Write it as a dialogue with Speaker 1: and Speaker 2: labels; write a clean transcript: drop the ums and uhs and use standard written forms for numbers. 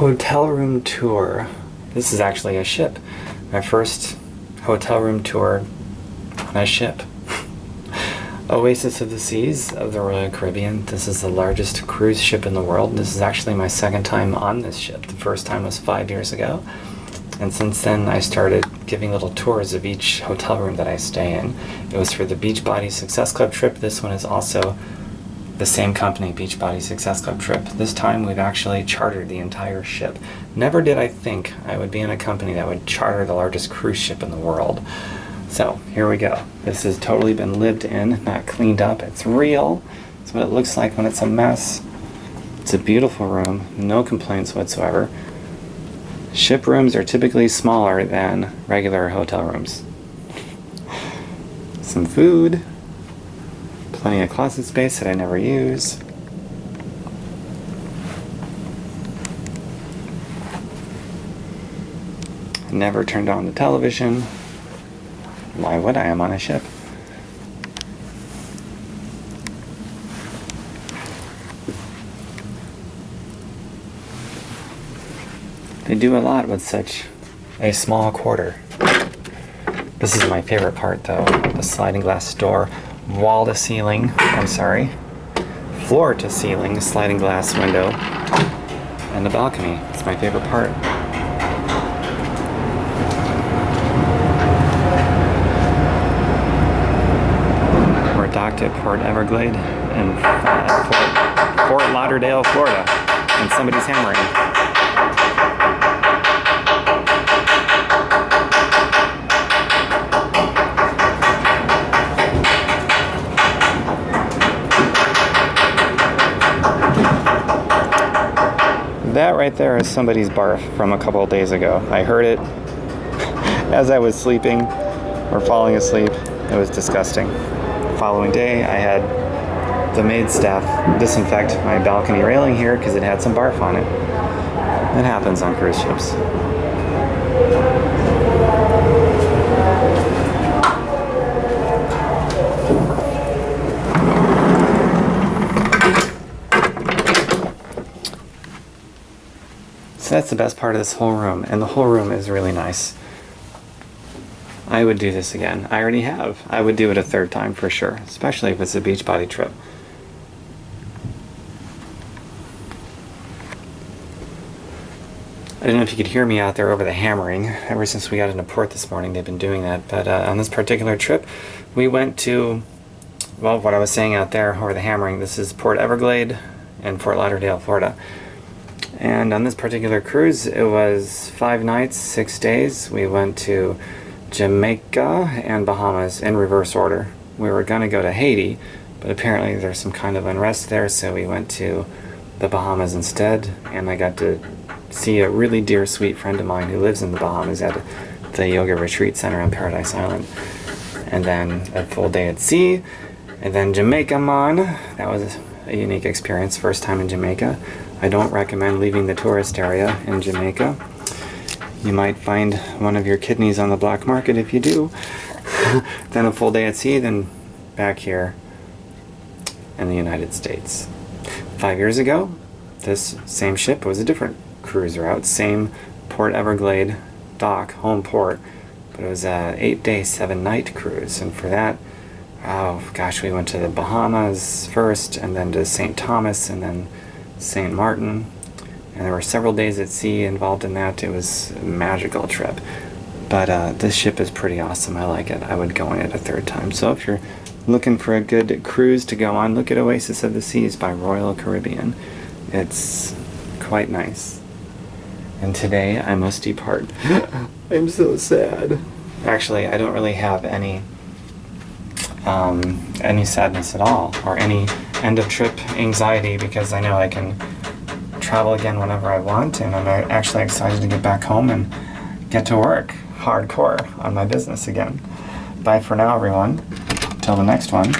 Speaker 1: Hotel room tour. This is actually a ship. My first hotel room tour on a ship. Oasis of the Seas of the Royal Caribbean. This is the largest cruise ship in the world. This is actually my second time on this ship. The first time was 5 years ago. And since then I started giving little tours of each hotel room that I stay in. It was for the Beachbody Success Club trip. This one is also the same company, Beachbody Success Club trip. This time we've actually chartered the entire ship. Never did I think I would be in a company that would charter the largest cruise ship in the world. So here we go. This has totally been lived in, not cleaned up. It's real. It's what it looks like when it's a mess. It's a beautiful room, no complaints whatsoever. Ship rooms are typically smaller than regular hotel rooms. Some food. Plenty of closet space that I never use. Never turned on the television. Why would I? I'm on a ship. They do a lot with such a small quarter. This is my favorite part though, the sliding glass door. Wall to ceiling, floor to ceiling, sliding glass window, and the balcony. It's my favorite part. We're docked at Port Everglade in Fort Lauderdale, Florida, and somebody's hammering. That right there is somebody's barf from a couple of days ago. I heard it as I was sleeping or falling asleep. It was disgusting. The following day, I had the maid staff disinfect my balcony railing here because it had some barf on it. It happens on cruise ships. So that's the best part of this whole room, and the whole room is really nice. I would do this again. I already have. I would do it a third time for sure, especially if it's a Beachbody trip. I don't know if you could hear me out there over the hammering. Ever since we got into port this morning, they've been doing that. But on this particular trip, we went to, well, what I was saying out there over the hammering, this is Port Everglade in Fort Lauderdale, Florida. And on this particular cruise, it was 5 nights, 6 days. We went to Jamaica and Bahamas in reverse order. We were going to go to Haiti, but apparently there's some kind of unrest there, so we went to the Bahamas instead. And I got to see a really dear, sweet friend of mine who lives in the Bahamas at the Yoga Retreat Center on Paradise Island. And then a full day at sea. And then Jamaica, man. That was a unique experience, first time in Jamaica. I don't recommend leaving the tourist area in Jamaica. You might find one of your kidneys on the black market if you do. Then a full day at sea, then back here in the United States. 5 years ago, this same ship was a different cruise route, same Port Everglade dock, home port, but it was a 8-day, 7-night cruise, and for that, oh gosh, we went to the Bahamas first, and then to St. Thomas, and then St. Martin, and there were several days at sea involved in that. It was a magical trip, but this ship is pretty awesome. I like it. I would go on it a third time. So if you're looking for a good cruise to go on, look at Oasis of the Seas by Royal Caribbean. It's quite nice. And today I must depart. I'm so sad. Actually, I don't really have any sadness at all, or any end of trip anxiety, because I know I can travel again whenever I want, and I'm actually excited to get back home and get to work hardcore on my business again. Bye for now, everyone. Till the next one.